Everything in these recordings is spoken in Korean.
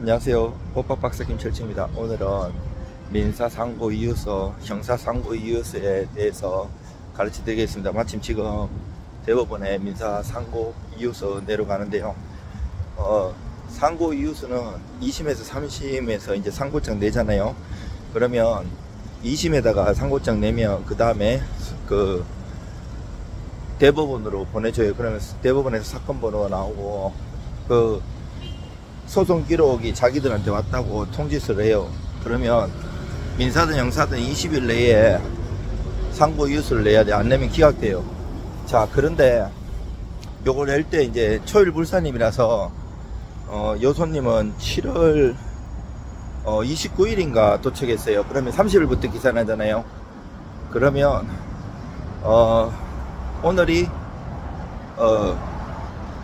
안녕하세요. 법학박사 김철치입니다. 오늘은 민사상고이유서, 형사상고이유서에 대해서 가르쳐 드리겠습니다. 마침 지금 대법원에 민사상고이유서 내려가는데요. 상고이유서는 2심에서 3심에서 이제 상고장 내잖아요. 그러면 2심에다가 상고장 내면 그 다음에 그 대법원으로 보내줘요. 그러면 대법원에서 사건 번호가 나오고 그 소송 기록이 자기들한테 왔다고 통지서를 해요. 그러면 민사든 형사든 20일 내에 상고이유서를 내야 돼. 안 내면 기각돼요. 자, 그런데 요걸 낼 때 이제 초일 불사님이라서 여손님은 7월 29일인가 도착했어요. 그러면 30일부터 기산하잖아요. 그러면 오늘이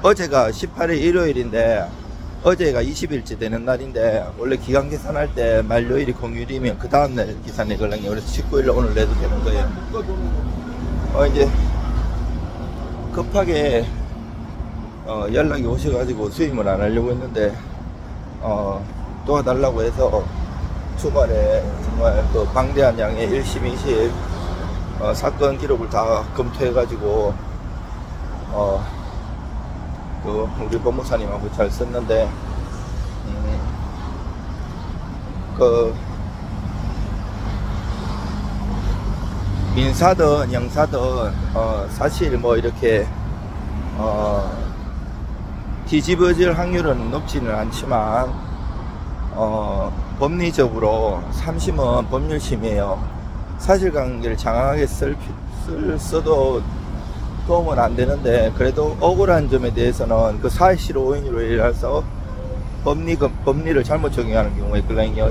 어제가 18일 일요일인데 어제가 20일째 되는 날인데 원래 기간 계산할 때 만료일이 공휴일이면 그 다음날 기산해 걸랑요. 그래서 19일로 오늘 내도 되는 거예요. 이제 급하게 연락이 오셔가지고 수임을 안 하려고 했는데 도와달라고 해서 주말에 정말 그 방대한 양의 1심 2심 사건 기록을 다 검토해가지고 그 우리 법무사님하고 잘 썼는데 그 민사든 형사든 사실 뭐 이렇게 뒤집어질 확률은 높지는 않지만 법리적으로 3심은 법률심이에요. 사실관계를 장황하게 써도 도움은 안 되는데 그래도 억울한 점에 대해서는 그 사실 오인으로 인해서 법리를 잘못 적용하는 경우에 있거든요.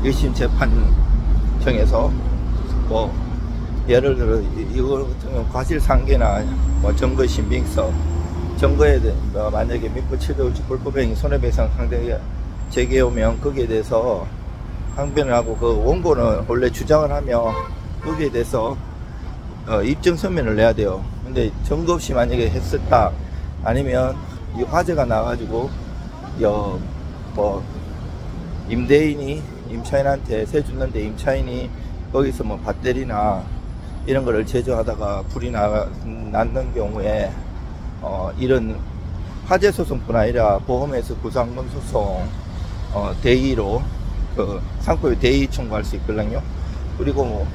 1심 재판정에서 뭐 예를 들어 이거 같은 경우 과실상계나 뭐 증거 신빙성 증거에 만약에 민법 750 불법행위 손해배상 상대가 제기해 오면 거기에 대해서 항변을 하고 그 원고는 원래 주장을 하며 거기에 대해서 입증 서면을 내야 돼요. 근데 증거 없이 만약에 했었다 아니면 이 화재가 나가지고 뭐 임대인이 임차인한테 세 줬는데 임차인이 거기서 뭐 밧데리나 이런 거를 제조하다가 불이 났는 경우에 이런 화재 소송뿐 아니라 보험에서 구상금 소송 대의로 그 상고의 대의 청구할 수 있거든요. 그리고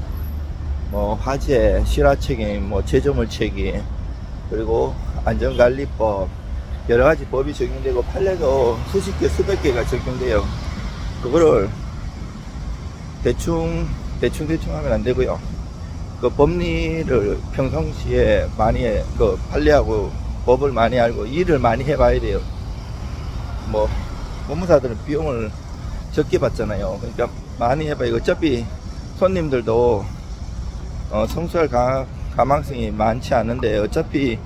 뭐 화재, 실화 책임, 뭐 제조물 책임, 그리고 안전관리법 여러가지 법이 적용되고 판례도 수십 개, 수백 개가 적용돼요. 그거를 대충 하면 안 되고요. 그 법리를 평상시에 많이 그 판례하고 법을 많이 알고 일을 많이 해봐야 돼요. 뭐 법무사들은 비용을 적게 받잖아요. 그러니까 많이 해봐요. 어차피 손님들도 성수할 가망성이 많지 않은데 어차피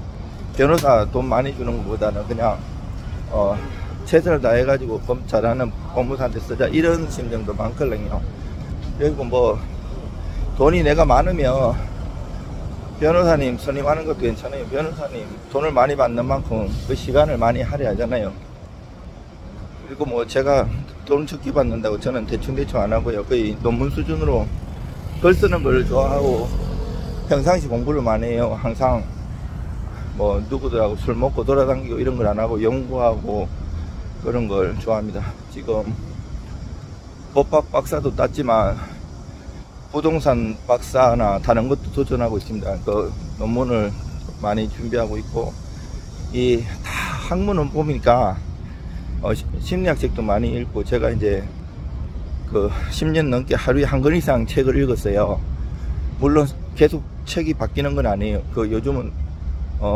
변호사 돈 많이 주는 것보다는 그냥 최선을 다해가지고 법 잘하는 법무사한테 쓰자 이런 심정도 많거든요. 그리고 뭐 돈이 내가 많으면 변호사님 선임하는 것도 괜찮아요. 변호사님 돈을 많이 받는 만큼 그 시간을 많이 할애하잖아요. 그리고 뭐 제가 돈 적게 받는다고 저는 대충 안 하고요. 거의 논문 수준으로 글 쓰는 걸 좋아하고 평상시 공부를 많이 해요. 항상 뭐 누구들하고 술 먹고 돌아다니고 이런 걸 안 하고 연구하고 그런 걸 좋아합니다. 지금 법학 박사도 땄지만 부동산 박사나 다른 것도 도전하고 있습니다. 그 논문을 많이 준비하고 있고 이 다 학문은 보니까 심리학 책도 많이 읽고 제가 이제 그 10년 넘게 하루에 한 권 이상 책을 읽었어요. 물론 계속 책이 바뀌는 건 아니에요. 그 요즘은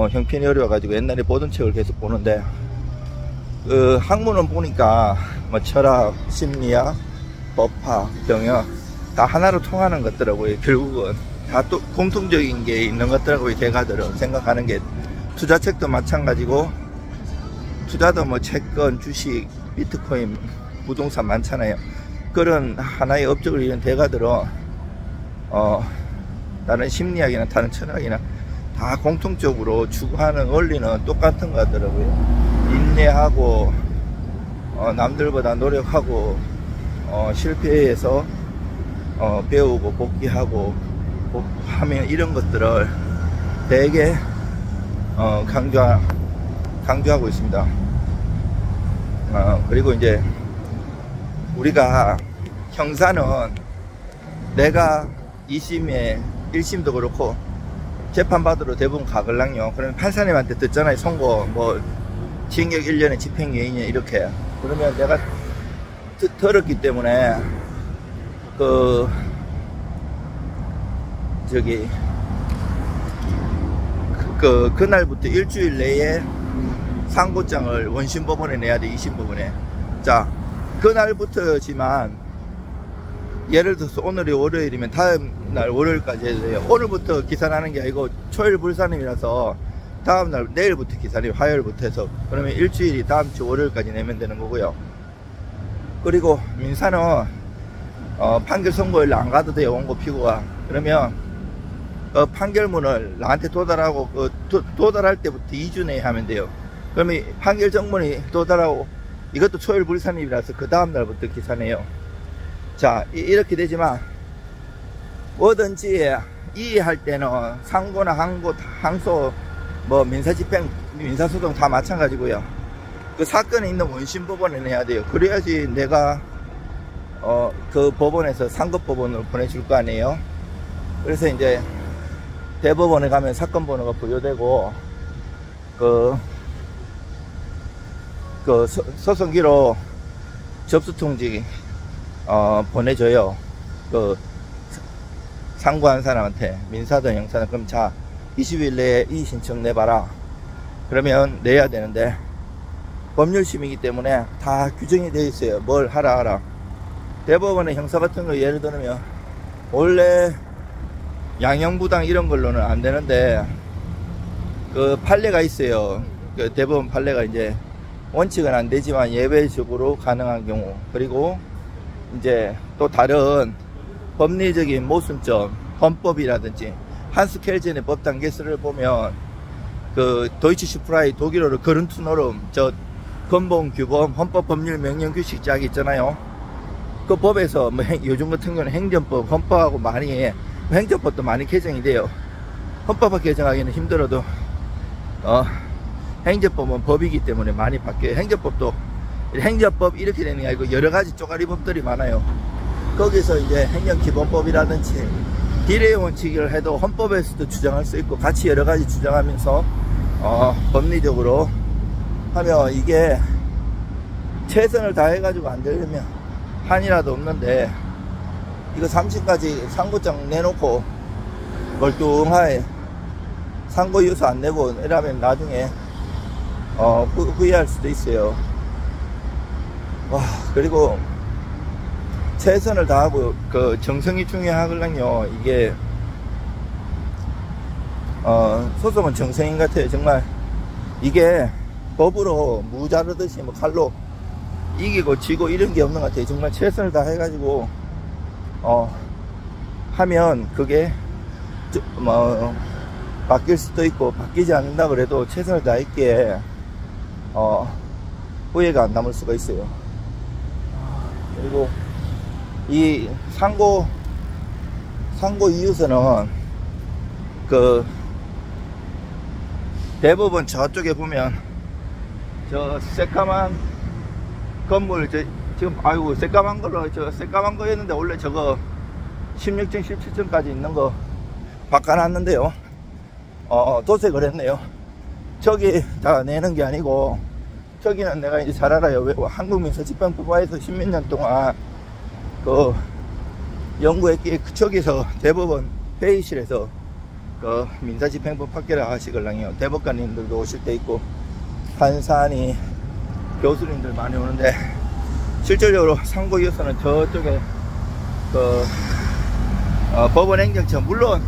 형편이 어려워가지고 옛날에 보던 책을 계속 보는데 그 학문은 보니까 뭐 철학, 심리학, 법학, 경영 다 하나로 통하는 것더라고요. 결국은 다 또 공통적인 게 있는 것더라고요. 제가들은 생각하는 게 투자책도 마찬가지고 투자도 뭐 채권, 주식, 비트코인, 부동산 많잖아요. 그런 하나의 업적을 이룬 대가들은 다른 심리학이나 다른 철학이나 다 공통적으로 추구하는 원리는 똑같은 것 같더라고요. 인내하고 남들보다 노력하고 실패해서 배우고 복귀하고 하면 이런 것들을 되게 강조하고 있습니다. 그리고 이제 우리가 형사는 내가 2심에 1심도 그렇고 재판받으러 대부분 가걸랑요. 그러면 판사님한테 듣잖아요. 선고 뭐 징역 1년에 집행유예냐 이렇게. 그러면 내가 들었기 때문에 그날부터 일주일 내에 상고장을 원심법원에 내야 돼. 2심법원에. 자, 그날부터지만 예를 들어서 오늘이 월요일이면 다음날 월요일까지 해야 돼요. 오늘부터 기산하는 게 아니고 초일 불산임이라서 다음날 내일부터 기산이 화요일부터 해서 그러면 일주일이 다음주 월요일까지 내면 되는 거고요. 그리고 민사는 판결 선고일 안 가도 돼요. 원고 피고가. 그러면 판결문을 나한테 도달하고 도달할 때부터 2주 내에 하면 돼요. 그러면 판결 정문이 도달하고 이것도 초일 불산임이라서 그 다음날부터 기산해요. 자, 이렇게 되지만 뭐든지 이해할 때는 상고나 항소 뭐 민사집행 민사소송 다 마찬가지고요. 그 사건에 있는 원심법원에 내야 돼요. 그래야지 내가 그 법원에서 상급법원으로 보내줄 거 아니에요. 그래서 이제 대법원에 가면 사건 번호가 부여되고 그 소송기로 접수통지 보내줘요. 그 상고한 사람한테 민사든 형사든. 그럼 자 20일 내에 이 신청 내봐라. 그러면 내야 되는데 법률심이기 때문에 다 규정이 되어 있어요. 뭘 하라. 대법원의 형사 같은 거 예를 들면 원래 양형부당 이런 걸로는 안 되는데 그 판례가 있어요. 그 대법원 판례가 이제 원칙은 안 되지만 예외적으로 가능한 경우, 그리고 이제 또 다른 법리적인 모순점, 헌법이라든지 한스 켈젠의 법 단계서를 보면 그 도이치 슈프라이 독일어로 그른투노름, 저 근본 규범 헌법 법률 명령 규칙 있잖아요. 그 법에서 뭐 요즘 같은 경우는 행정법, 헌법하고 많이 행정법도 많이 개정이 돼요. 헌법을 개정하기는 힘들어도 행정법은 법이기 때문에 많이 바뀌어요. 행정법도 행정법 이렇게 되는 게 아니고 여러 가지 쪼가리 법들이 많아요. 거기서 이제 행정기본법이라든지 딜의 원칙을 해도 헌법에서도 주장할 수 있고 같이 여러 가지 주장하면서 법리적으로 하면 이게 최선을 다해가지고 안 되려면 한이라도 없는데, 이거 3심까지 상고장 내놓고 멀뚱하게 상고유서 안 내고 이러면 나중에 후회할 수도 있어요. 와, 그리고 최선을 다하고 그 정성이 중요하거든요. 이게 소송은 정성인 같아요. 정말 이게 법으로 무 자르듯이 뭐 칼로 이기고 지고 이런 게 없는 것 같아요. 정말 최선을 다해가지고 하면 그게 뭐 바뀔 수도 있고 바뀌지 않는다 그래도 최선을 다했기에 후회가 안 남을 수가 있어요. 그리고 이 상고 이유서는 그 대법원 저쪽에 보면 저 새까만 건물 지금 아이고 새까만 걸로 저 새까만 거였는데 원래 저거 16층 17층까지 있는 거 바꿔놨는데요. 도색을 했네요. 저기 다 내는 게 아니고 저기는 내가 이제 잘 알아요. 한국민사집행법원에서 10몇 년 동안 그 연구했기에 저기서 대법원 회의실에서 그 민사집행법 판결을 하시걸랑요. 대법관님들도 오실 때 있고 판사니 교수님들 많이 오는데 실질적으로 상고이어서는 저쪽에 그 법원행정처, 물론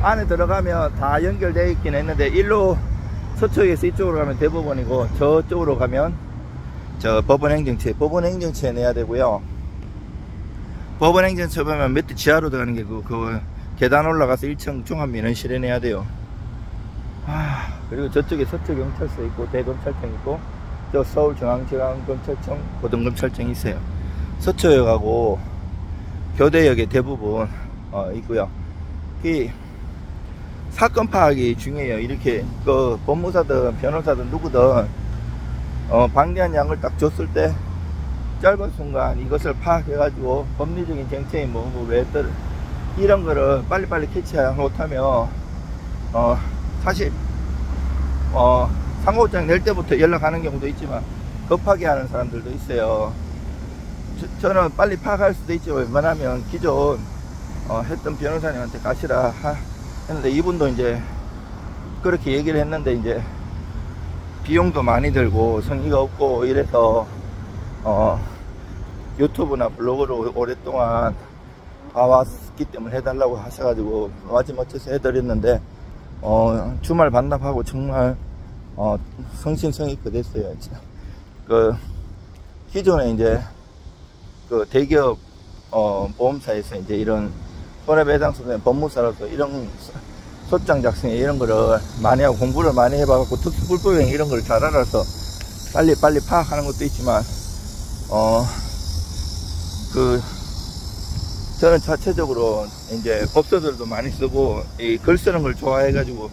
안에 들어가면 다 연결되어 있긴 했는데 일로 서쪽에서 이쪽으로 가면 대법원이고 저쪽으로 가면 저 법원행정처에 내야 되고요. 법원행정처 보면 밑에 지하로 들어가는 게 그 계단 올라가서 1층 종합민원실에 내야 돼요. 그리고 저쪽에 서쪽경찰서 있고 대검찰청 있고 저 서울중앙지방검찰청 고등검찰청이 있어요. 서초역하고 교대역에 대부분 있고요. 이 사건 파악이 중요해요. 이렇게 그 법무사든 변호사든 누구든 방대한 양을 딱 줬을 때 짧은 순간 이것을 파악해 가지고 법리적인 쟁점이 뭐고 왜 이런 거를 빨리빨리 캐치하지 못하면 사실 상고장 낼 때부터 연락하는 경우도 있지만 급하게 하는 사람들도 있어요. 저는 빨리 파악할 수도 있지만 웬만하면 기존 했던 변호사님한테 가시라 했는데 이분도 이제 그렇게 얘기를 했는데 이제 비용도 많이 들고 성의가 없고 이래서 유튜브나 블로그로 오랫동안 봐왔기 때문에 해달라고 하셔가지고 마지못해서 해드렸는데 주말 반납하고 정말 성심성의껏 됐어요. 그 기존에 이제 그 대기업 보험사에서 이제 이런 손해배상소된 법무사로서 이런 소장 작성에 이런 거를 많이 하고 공부를 많이 해봐갖고 특수불법행 이런 걸 잘 알아서 빨리 파악하는 것도 있지만 저는 자체적으로 이제 법서들도 많이 쓰고 이 글 쓰는 걸 좋아해가지고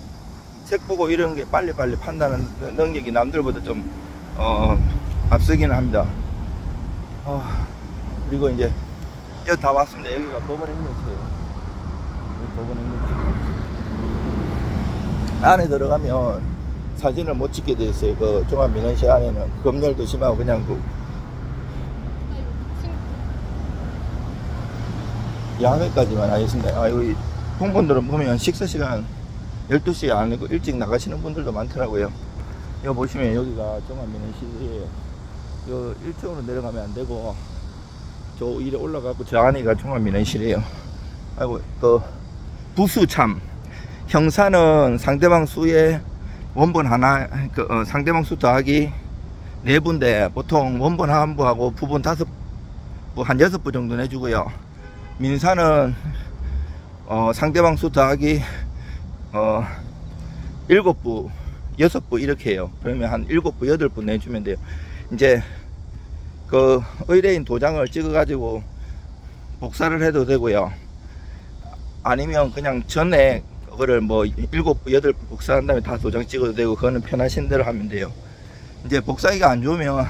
책 보고 이런 게 빨리 판단하는 능력이 남들보다 좀 앞서기는 합니다. 그리고 이제 여기 다 왔습니다. 여기가 법원 행정처예요. 법원 행정처. 안에 들어가면 사진을 못 찍게 돼 있어요. 그 종합민원실 안에는 검열도 심하고 그냥 야외까지만 하겠습니다. 여기 홍분들은 보면 식사시간 12시 안이고 일찍 나가시는 분들도 많더라고요. 여기 보시면 여기가 종합민원실이에요. 요 1층으로 내려가면 안 되고 저 위에 올라가고 저 안에가 종합민원실이에요. 아이고 그 부수참 형사는 상대방 수의 원본 하나 상대방 수 더하기 4부인데 보통 원본 한 부하고 부분 5부 한 6부 정도 내주고요. 민사는 상대방 수 더하기 7부 6부 이렇게 해요. 그러면 한 7부 8부 내주면 돼요. 이제 그 의뢰인 도장을 찍어 가지고 복사를 해도 되고요. 아니면 그냥 전에 그거를 뭐 7부 8부 복사한 다음에 다 도장 찍어도 되고 그거는 편하신 대로 하면 돼요. 이제 복사기가 안 좋으면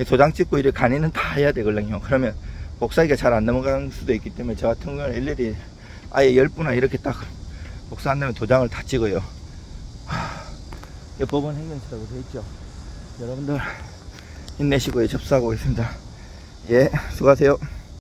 도장 찍고 이렇게 간이는 다 해야 되거든요. 그러면 복사기가 잘 안 넘어가는 수도 있기 때문에 저 같은 경우는 일일이 아예 10부나 이렇게 딱 복사한 다음에 도장을 다 찍어요. 법원 행정처라고 되어 있죠. 여러분들 힘내시고 접수하고 있습니다. 예, 수고하세요.